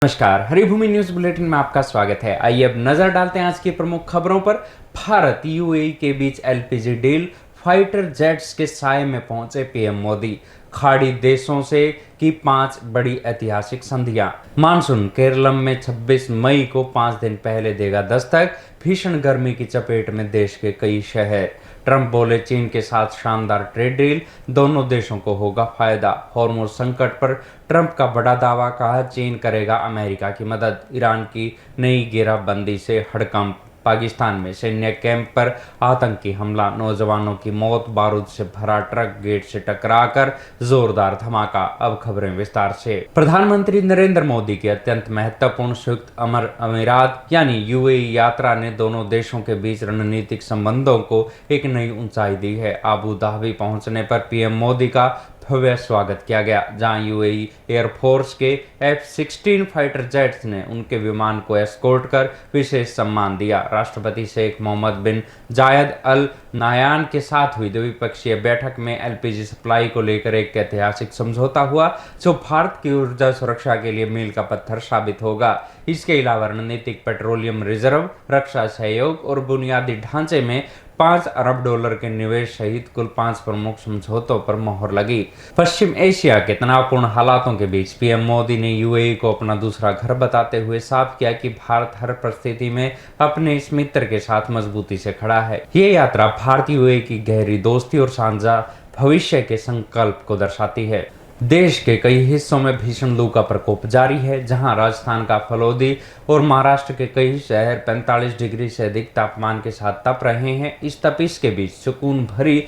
नमस्कार, Haribhoomi news bulletin में आपका स्वागत है। आइए अब नजर डालते हैं आज की प्रमुख खबरों पर। भारत यूएई के बीच एलपीजी डील, फाइटर जेट्स के साए में पहुंचे पीएम मोदी, खाड़ी देशों से की 5 बड़ी ऐतिहासिक संधियां। मानसून केरलम में 26 मई को 5 दिन पहले देगा दस्तक, भीषण गर्मी की चपेट में देश के कई शहर। ट्रंप बोले चीन के साथ शानदार ट्रेड डील, दोनों देशों को होगा फायदा। हॉर्मुज संकट पर ट्रंप का बड़ा दावा, कहा चीन करेगा अमेरिका की मदद। ईरान की नई घेराबंदी से हड़कंप, पाकिस्तान में सैन्य कैंप पर आतंकी हमला, नौजवानों की मौत, बारूद से भरा ट्रक गेट से टकराकर जोरदार धमाका। अब खबरें विस्तार से। प्रधानमंत्री नरेंद्र मोदी की अत्यंत महत्वपूर्ण संयुक्त अरब अमीरात यानी यूएई यात्रा ने दोनों देशों के बीच रणनीतिक संबंधों को एक नई ऊंचाई दी है। अबू धाबी पहुंचने पर पीएम मोदी का भव्य स्वागत किया गया, जहां यूएई एयरफोर्स के F-16 फाइटर जेट्स ने उनके विमान को एस्कॉर्ट कर विशेष सम्मान दिया। राष्ट्रपति शेख मोहम्मद बिन जायद अल नाह्यान के साथ हुई द्विपक्षीय बैठक में एलपीजी सप्लाई को लेकर एक ऐतिहासिक समझौता हुआ, जो भारत की ऊर्जा सुरक्षा के लिए मील का पत्थर साबित होगा। इसके अलावा रणनीतिक पेट्रोलियम रिजर्व, रक्षा सहयोग और बुनियादी ढांचे में $5 अरब के निवेश सहित कुल 5 प्रमुख समझौतों पर मोहर लगी। पश्चिम एशिया के तनावपूर्ण हालातों के बीच पीएम मोदी ने यूएई को अपना दूसरा घर बताते हुए साफ किया कि भारत हर परिस्थिति में अपने इस मित्र के साथ मजबूती से खड़ा है। ये यात्रा भारत यूएई की गहरी दोस्ती और साझा भविष्य के संकल्प को दर्शाती है। देश के कई हिस्सों में भीषण लू का प्रकोप जारी है, जहां राजस्थान का फलोदी और महाराष्ट्र के कई शहर 45 डिग्री से अधिक तापमान के साथ तप रहे हैं। इस तपिश के बीच सुकून भरी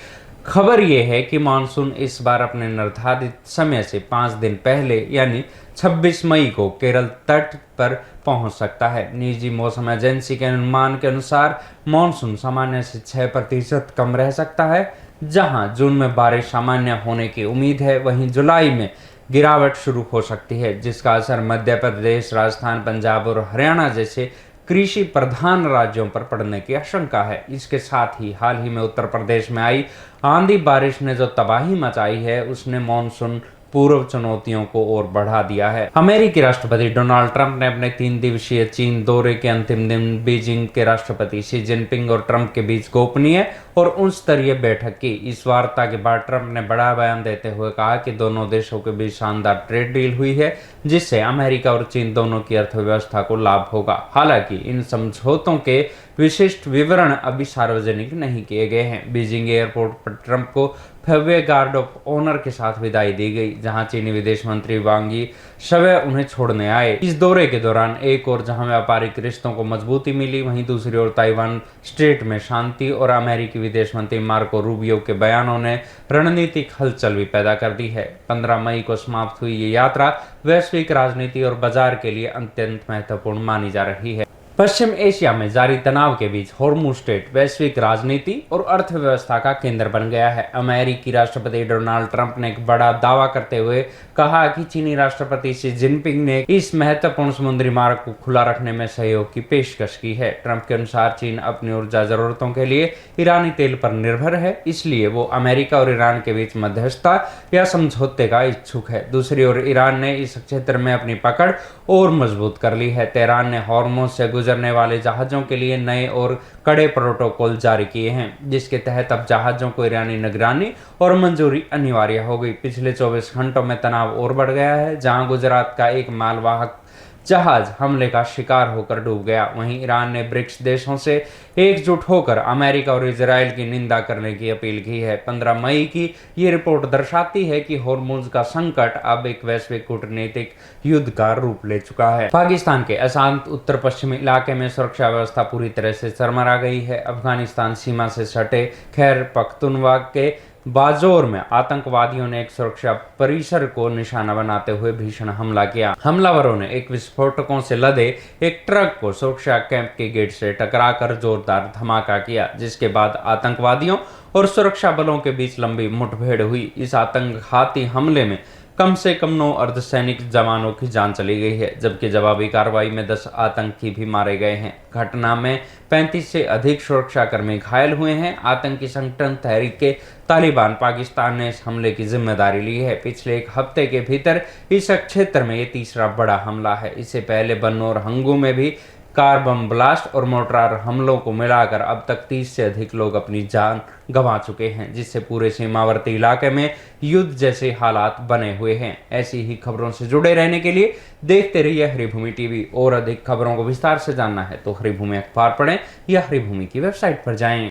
खबर यह है कि मानसून इस बार अपने निर्धारित समय से 5 दिन पहले यानी 26 मई को केरल तट पर पहुंच सकता है। निजी मौसम एजेंसी के अनुमान के अनुसार मानसून सामान्य से 6% कम रह सकता है। जहां जून में बारिश सामान्य होने की उम्मीद है, वहीं जुलाई में गिरावट शुरू हो सकती है, जिसका असर मध्य प्रदेश, राजस्थान, पंजाब और हरियाणा जैसे कृषि प्रधान राज्यों पर पड़ने की आशंका है। इसके साथ ही हाल ही में उत्तर प्रदेश में आई आंधी बारिश ने जो तबाही मचाई है, उसने मानसून पूर्व चुनौतियों को और बढ़ा दिया है। अमेरिकी राष्ट्रपति डोनाल्ड ट्रंप ने अपने 3 दिवसीय चीन दौरे के अंतिम दिन बीजिंग के राष्ट्रपति शी जिनपिंग और ट्रंप के बीच गोपनीय और उच्च स्तरीय बैठक की। इस वार्ता के बाद ट्रंप ने बड़ा बयान देते हुए कहा कि दोनों देशों के बीच शानदार ट्रेड डील हुई है, जिससे अमेरिका और चीन दोनों की अर्थव्यवस्था को लाभ होगा। हालांकि इन समझौतों के विशिष्ट विवरण अभी सार्वजनिक नहीं किए गए हैं। बीजिंग एयरपोर्ट पर ट्रंप को भव्य गार्ड ऑफ ऑनर के साथ विदाई दी गई, जहां चीनी विदेश मंत्री वांग यी स्वयं उन्हें छोड़ने आए। इस दौरे के दौरान एक और जहां व्यापारिक रिश्तों को मजबूती मिली, वहीं दूसरी ओर ताइवान स्ट्रेट में शांति और अमेरिकी विदेश मंत्री मार्को रूबियो के बयानों ने रणनीतिक हलचल भी पैदा कर दी है। 15 मई को समाप्त हुई ये यात्रा वैश्विक राजनीति और बाजार के लिए अत्यंत महत्वपूर्ण मानी जा रही है। पश्चिम एशिया में जारी तनाव के बीच हॉर्मुज स्ट्रेट वैश्विक राजनीति और अर्थव्यवस्था का केंद्र बन गया है। अमेरिकी राष्ट्रपति डोनाल्ड ट्रंप ने एक बड़ा दावा करते हुए कहा कि चीनी राष्ट्रपति शी जिनपिंग ने इस महत्वपूर्ण समुद्री मार्ग को खुला रखने में सहयोग की पेशकश की है। ट्रंप के अनुसार चीन अपनी ऊर्जा जरूरतों के लिए ईरानी तेल पर निर्भर है, इसलिए वो अमेरिका और ईरान के बीच मध्यस्थता या समझौते का इच्छुक है। दूसरी ओर ईरान ने इस क्षेत्र में अपनी पकड़ और मजबूत कर ली है। तेहरान ने हॉर्मुज से गुजरने वाले जहाजों के लिए नए और कड़े प्रोटोकॉल जारी किए हैं, जिसके तहत अब जहाजों को ईरानी निगरानी और मंजूरी अनिवार्य हो गई। पिछले 24 घंटों में तनाव और बढ़ गया है, जहां गुजरात का एक मालवाहक जहाज हमले का शिकार होकर डूब गया। वहीं ईरान ने ब्रिक्स देशों से एकजुट होकर अमेरिका और इजराइल की निंदा करने की अपील की है। 15 मई की ये रिपोर्ट दर्शाती है कि हॉर्मुज का संकट अब एक वैश्विक कूटनीतिक युद्ध का रूप ले चुका है। पाकिस्तान के अशांत उत्तर पश्चिमी इलाके में सुरक्षा व्यवस्था पूरी तरह से चरमरा गई है। अफगानिस्तान सीमा से सटे खैर पख्तूनख्वा के बाजोर में आतंकवादियों ने एक सुरक्षा परिसर को निशाना बनाते हुए भीषण हमला किया। हमलावरों ने एक विस्फोटकों से लदे एक ट्रक को सुरक्षा कैंप के गेट से टकराकर जोरदार धमाका किया, जिसके बाद आतंकवादियों और सुरक्षा बलों के बीच लंबी मुठभेड़ हुई। इस आतंकघाती हमले में कम से कम 9 अर्धसैनिक जवानों की जान चली गई है, जबकि जवाबी कार्रवाई में 10 आतंकी भी मारे गए हैं। घटना में 35 से अधिक सुरक्षाकर्मी घायल हुए हैं। आतंकी संगठन तहरीक तालिबान पाकिस्तान ने इस हमले की जिम्मेदारी ली है। पिछले एक हफ्ते के भीतर इस क्षेत्र में ये तीसरा बड़ा हमला है। इससे पहले बन्नू और हंगू में भी कार बम ब्लास्ट और मोर्टार हमलों को मिलाकर अब तक 30 से अधिक लोग अपनी जान गंवा चुके हैं, जिससे पूरे सीमावर्ती इलाके में युद्ध जैसे हालात बने हुए हैं। ऐसी ही खबरों से जुड़े रहने के लिए देखते रहिए हरिभूमि टीवी। और अधिक खबरों को विस्तार से जानना है तो हरिभूमि अखबार पढ़ें या हरिभूमि की वेबसाइट पर जाएं।